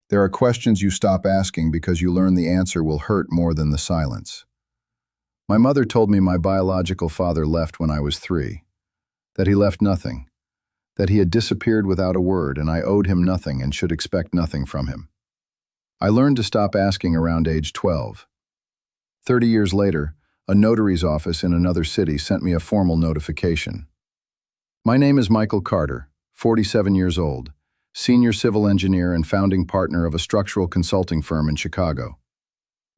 There are questions you stop asking because you learn the answer will hurt more than the silence. My mother told me my biological father left when I was 3, that he left nothing, that he had disappeared without a word and I owed him nothing and should expect nothing from him. I learned to stop asking around age 12. 30 years later, a notary's office in another city sent me a formal notification. My name is Michael Carter, 47 years old, senior civil engineer and founding partner of a structural consulting firm in Chicago.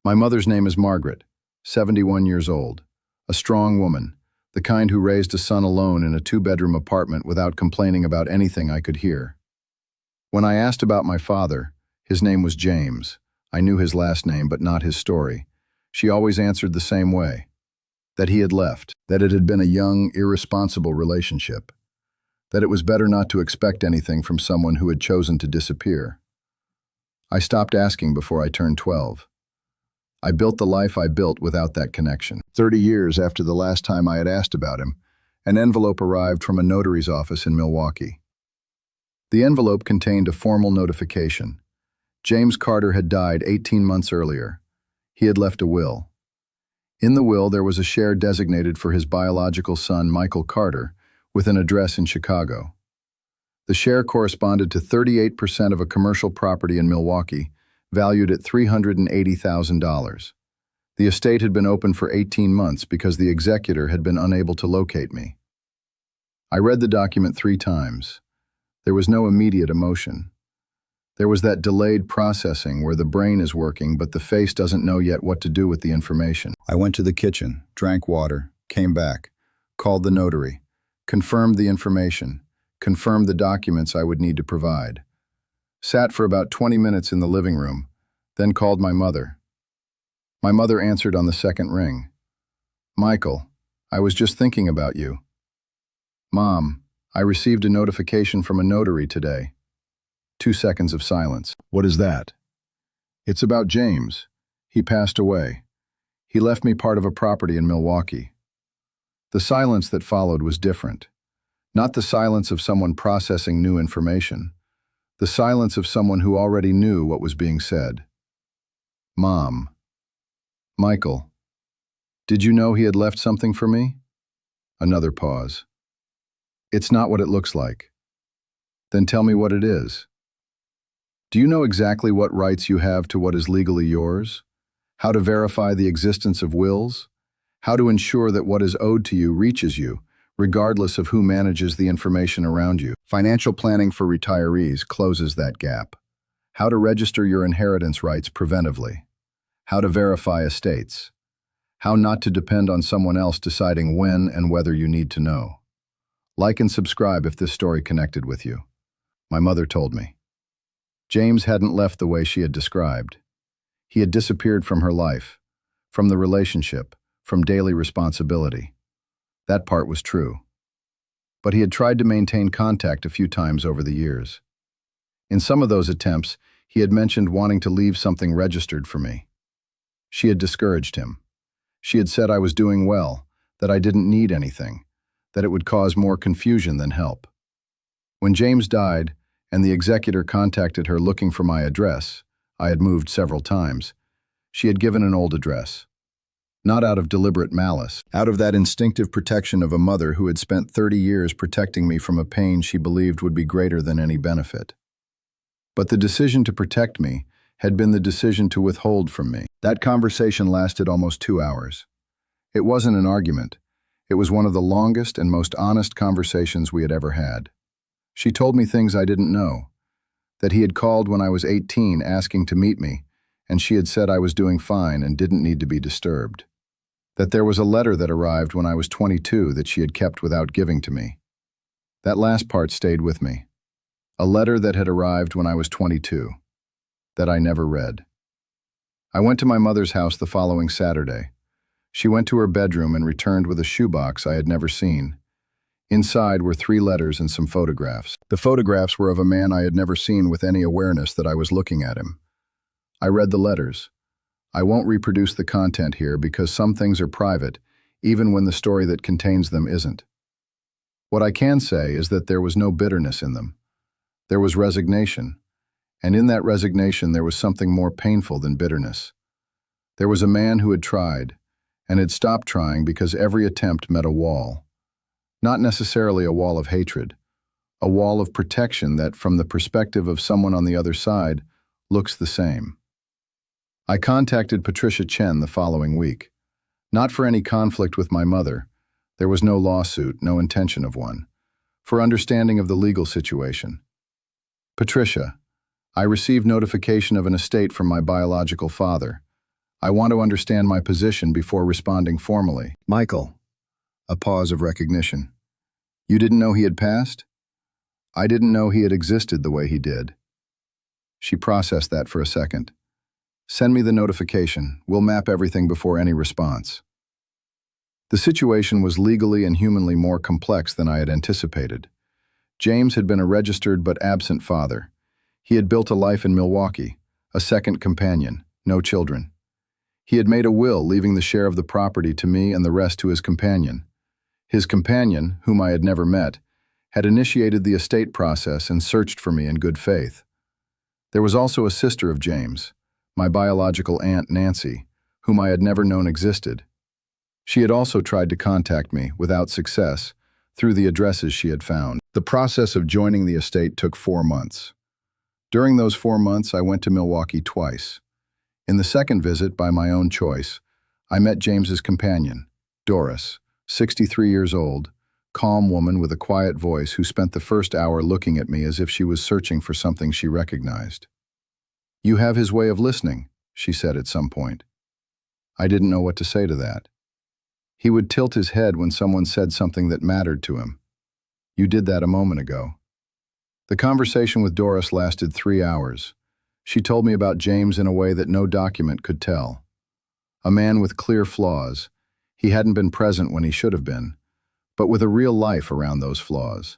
My mother's name is Margaret, 71 years old, a strong woman, the kind who raised a son alone in a 2-bedroom apartment without complaining about anything I could hear. When I asked about my father, his name was James. I knew his last name but not his story. She always answered the same way, that he had left, that it had been a young, irresponsible relationship, that it was better not to expect anything from someone who had chosen to disappear. I stopped asking before I turned 12. I built the life I built without that connection. 30 years after the last time I had asked about him, an envelope arrived from a notary's office in Milwaukee. The envelope contained a formal notification. James Carter had died 18 months earlier. He had left a will. In the will, there was a share designated for his biological son, Michael Carter, with an address in Chicago. The share corresponded to 38% of a commercial property in Milwaukee, valued at $380,000. The estate had been open for 18 months because the executor had been unable to locate me. I read the document 3 times. There was no immediate emotion. There was that delayed processing where the brain is working but the face doesn't know yet what to do with the information. I went to the kitchen, drank water, came back, called the notary, confirmed the information, confirmed the documents I would need to provide. Sat for about 20 minutes in the living room, then called my mother. My mother answered on the second ring. "Michael, I was just thinking about you." "Mom, I received a notification from a notary today." 2 seconds of silence. "What is that?" "It's about James. He passed away. He left me part of a property in Milwaukee." The silence that followed was different. Not the silence of someone processing new information. The silence of someone who already knew what was being said. "Mom. Michael. Did you know he had left something for me?" Another pause. "It's not what it looks like." "Then tell me what it is." "Do you know exactly what rights you have to what is legally yours? How to verify the existence of wills? How to ensure that what is owed to you reaches you, regardless of who manages the information around you? Financial planning for retirees closes that gap. How to register your inheritance rights preventively. How to verify estates. How not to depend on someone else deciding when and whether you need to know. Like and subscribe if this story connected with you. My mother told me. James hadn't left the way she had described. He had disappeared from her life, from the relationship, from daily responsibility. That part was true. But he had tried to maintain contact a few times over the years. In some of those attempts, he had mentioned wanting to leave something registered for me. She had discouraged him. She had said I was doing well, that I didn't need anything, that it would cause more confusion than help. When James died, and the executor contacted her looking for my address, I had moved several times, she had given an old address. Not out of deliberate malice, out of that instinctive protection of a mother who had spent 30 years protecting me from a pain she believed would be greater than any benefit. But the decision to protect me had been the decision to withhold from me. That conversation lasted almost 2 hours. It wasn't an argument. It was one of the longest and most honest conversations we had ever had. She told me things I didn't know, that he had called when I was 18 asking to meet me, and she had said I was doing fine and didn't need to be disturbed. That there was a letter that arrived when I was 22 that she had kept without giving to me. That last part stayed with me. A letter that had arrived when I was 22, that I never read. I went to my mother's house the following Saturday. She went to her bedroom and returned with a shoebox I had never seen. Inside were 3 letters and some photographs. The photographs were of a man I had never seen with any awareness that I was looking at him. I read the letters. I won't reproduce the content here because some things are private, even when the story that contains them isn't. What I can say is that there was no bitterness in them. There was resignation, And in that resignation there was something more painful than bitterness. There was a man who had tried, and had stopped trying because every attempt met a wall. Not necessarily a wall of hatred, a wall of protection that, from the perspective of someone on the other side, looks the same. I contacted Patricia Chen the following week. Not for any conflict with my mother. There was no lawsuit, no intention of one. For understanding of the legal situation. Patricia, I received notification of an estate from my biological father. I want to understand my position before responding formally. Michael, a pause of recognition. You didn't know he had passed? I didn't know he had existed the way he did. She processed that for a second. Send me the notification. We'll map everything before any response. The situation was legally and humanly more complex than I had anticipated. James had been a registered but absent father. He had built a life in Milwaukee, a second companion, no children. He had made a will leaving the share of the property to me and the rest to his companion. His companion, whom I had never met, had initiated the estate process and searched for me in good faith. There was also a sister of James, my biological aunt Nancy, whom I had never known existed. She had also tried to contact me, without success, through the addresses she had found. The process of joining the estate took 4 months. During those 4 months, I went to Milwaukee twice. In the second visit, by my own choice, I met James's companion, Doris, 63 years old, calm woman with a quiet voice who spent the first hour looking at me as if she was searching for something she recognized. "You have his way of listening," she said at some point. I didn't know what to say to that. He would tilt his head when someone said something that mattered to him. You did that a moment ago. The conversation with Doris lasted 3 hours. She told me about James in a way that no document could tell. A man with clear flaws. He hadn't been present when he should have been, but with a real life around those flaws.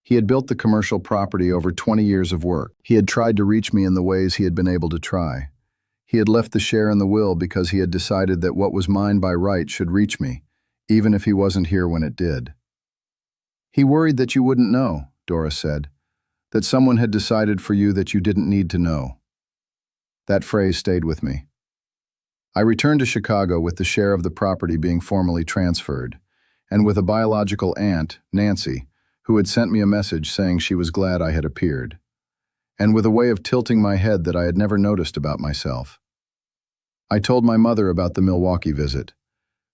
He had built the commercial property over 20 years of work. He had tried to reach me in the ways he had been able to try. He had left the share in the will because he had decided that what was mine by right should reach me, even if he wasn't here when it did. He worried that you wouldn't know, Doris said, that someone had decided for you that you didn't need to know. That phrase stayed with me. I returned to Chicago with the share of the property being formally transferred, and with a biological aunt, Nancy, who had sent me a message saying she was glad I had appeared, and with a way of tilting my head that I had never noticed about myself. I told my mother about the Milwaukee visit.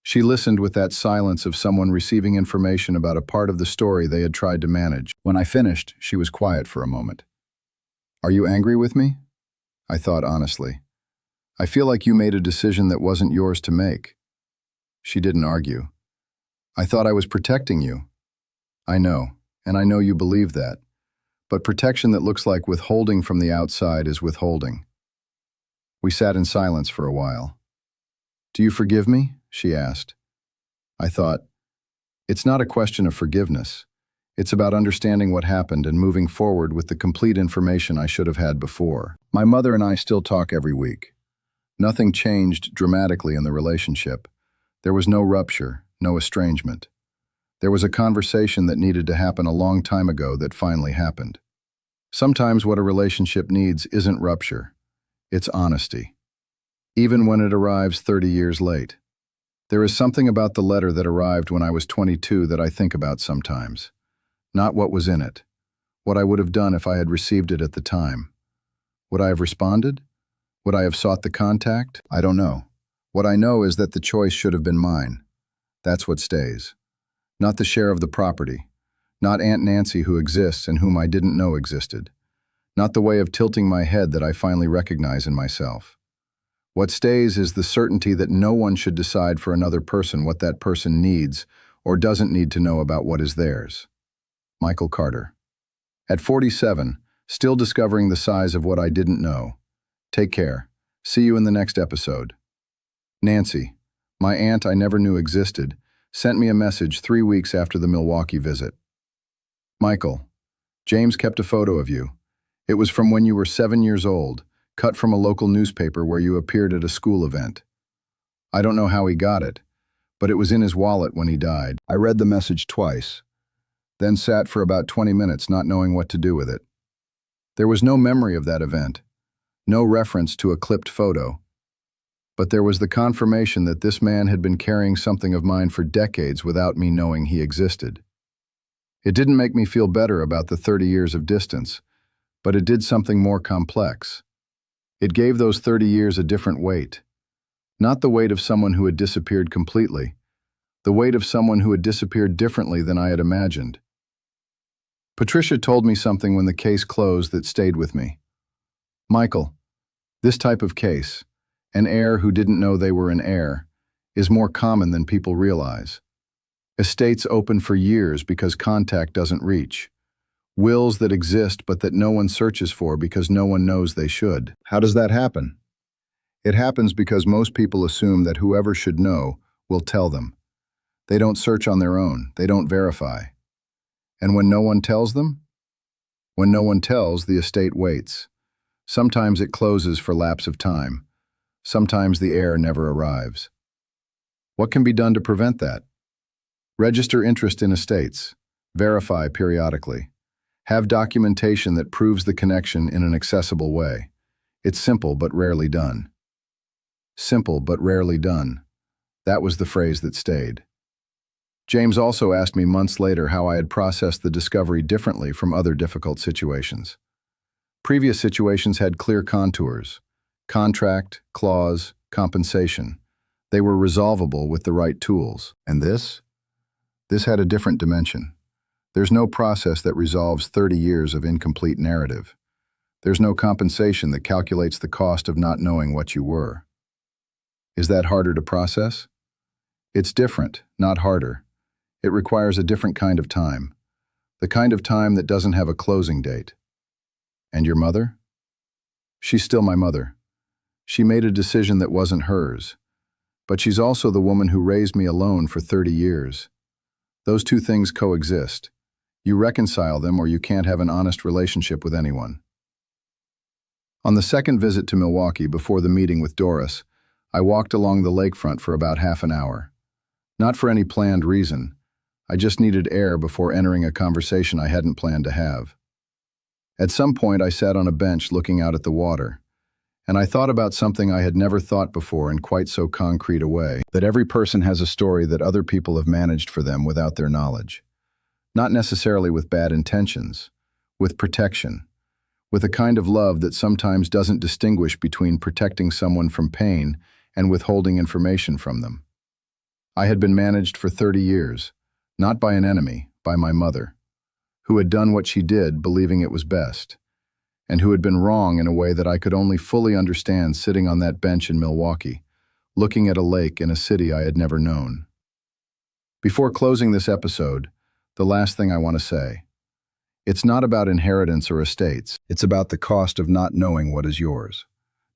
She listened with that silence of someone receiving information about a part of the story they had tried to manage. When I finished, she was quiet for a moment. "Are you angry with me?" I thought honestly. "I feel like you made a decision that wasn't yours to make." She didn't argue. "I thought I was protecting you." "I know, and I know you believe that. But protection that looks like withholding from the outside is withholding." We sat in silence for a while. "Do you forgive me?" she asked. I thought, it's not a question of forgiveness. It's about understanding what happened and moving forward with the complete information I should have had before. My mother and I still talk every week. Nothing changed dramatically in the relationship. There was no rupture, no estrangement. There was a conversation that needed to happen a long time ago that finally happened. Sometimes what a relationship needs isn't rupture. It's honesty. Even when it arrives 30 years late. There is something about the letter that arrived when I was 22 that I think about sometimes. Not what was in it. What I would have done if I had received it at the time. Would I have responded? Would I have sought the contact? I don't know. What I know is that the choice should have been mine. That's what stays. Not the share of the property. Not Aunt Nancy who exists and whom I didn't know existed. Not the way of tilting my head that I finally recognize in myself. What stays is the certainty that no one should decide for another person what that person needs or doesn't need to know about what is theirs. Michael Carter. At 47, still discovering the size of what I didn't know. Take care. See you in the next episode. Nancy, my aunt I never knew existed, sent me a message 3 weeks after the Milwaukee visit. Michael, James kept a photo of you. It was from when you were 7 years old, cut from a local newspaper where you appeared at a school event. I don't know how he got it, but it was in his wallet when he died. I read the message twice, then sat for about 20 minutes not knowing what to do with it. There was no memory of that event, no reference to a clipped photo, but there was the confirmation that this man had been carrying something of mine for decades without me knowing he existed. It didn't make me feel better about the 30 years of distance, but it did something more complex. It gave those 30 years a different weight. Not the weight of someone who had disappeared completely, the weight of someone who had disappeared differently than I had imagined. Patricia told me something when the case closed that stayed with me. Michael, this type of case, an heir who didn't know they were an heir, is more common than people realize. Estates open for years because contact doesn't reach. Wills that exist but that no one searches for because no one knows they should. How does that happen? It happens because most people assume that whoever should know will tell them. They don't search on their own, they don't verify. And when no one tells them? When no one tells, the estate waits. Sometimes it closes for lapse of time. Sometimes the heir never arrives. What can be done to prevent that? Register interest in estates. Verify periodically. Have documentation that proves the connection in an accessible way. It's simple but rarely done. Simple but rarely done. That was the phrase that stayed. James also asked me months later how I had processed the discovery differently from other difficult situations. Previous situations had clear contours: contract, clause, compensation. They were resolvable with the right tools. And this? This had a different dimension. There's no process that resolves 30 years of incomplete narrative. There's no compensation that calculates the cost of not knowing what you were. Is that harder to process? It's different, not harder. It requires a different kind of time. The kind of time that doesn't have a closing date. And your mother? She's still my mother. She made a decision that wasn't hers. But she's also the woman who raised me alone for 30 years. Those two things coexist. You reconcile them or you can't have an honest relationship with anyone. On the second visit to Milwaukee before the meeting with Doris, I walked along the lakefront for about half an hour. Not for any planned reason. I just needed air before entering a conversation I hadn't planned to have. At some point, I sat on a bench looking out at the water, and I thought about something I had never thought before in quite so concrete a way, that every person has a story that other people have managed for them without their knowledge. Not necessarily with bad intentions, with protection, with a kind of love that sometimes doesn't distinguish between protecting someone from pain and withholding information from them. I had been managed for 30 years, not by an enemy, by my mother, who had done what she did believing it was best, and who had been wrong in a way that I could only fully understand sitting on that bench in Milwaukee, looking at a lake in a city I had never known. Before closing this episode, the last thing I want to say. It's not about inheritance or estates. It's about the cost of not knowing what is yours,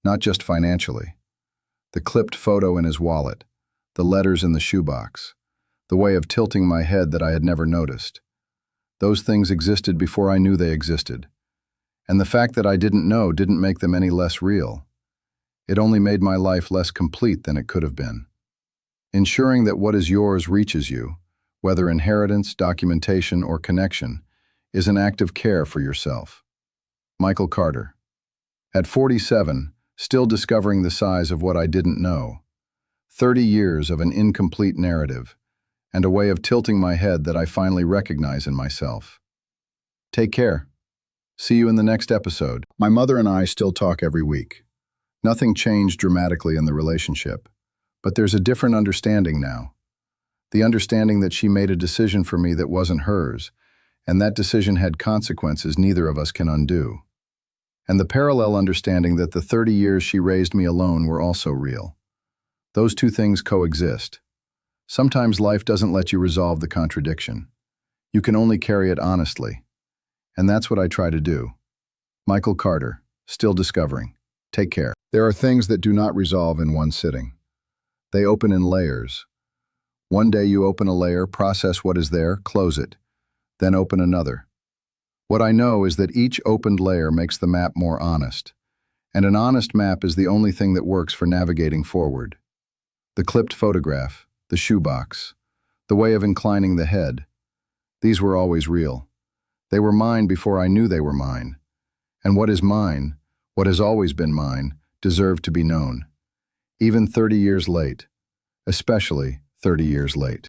not just financially. The clipped photo in his wallet, the letters in the shoebox, the way of tilting my head that I had never noticed. Those things existed before I knew they existed. And the fact that I didn't know didn't make them any less real. It only made my life less complete than it could have been. Ensuring that what is yours reaches you, whether inheritance, documentation, or connection, is an act of care for yourself. Michael Carter. At 47, still discovering the size of what I didn't know. 30 years of an incomplete narrative, and a way of tilting my head that I finally recognize in myself. Take care. See you in the next episode. My mother and I still talk every week. Nothing changed dramatically in the relationship, but there's a different understanding now. The understanding that she made a decision for me that wasn't hers, and that decision had consequences neither of us can undo. And the parallel understanding that the 30 years she raised me alone were also real. Those two things coexist. Sometimes life doesn't let you resolve the contradiction. You can only carry it honestly. And that's what I try to do. Michael Carter, still discovering. Take care. There are things that do not resolve in one sitting. They open in layers. One day you open a layer, process what is there, close it, then open another. What I know is that each opened layer makes the map more honest. And an honest map is the only thing that works for navigating forward. The clipped photograph, the shoebox, the way of inclining the head. These were always real. They were mine before I knew they were mine. And what is mine, what has always been mine, deserved to be known. Even 30 years late. Especially 30 years late.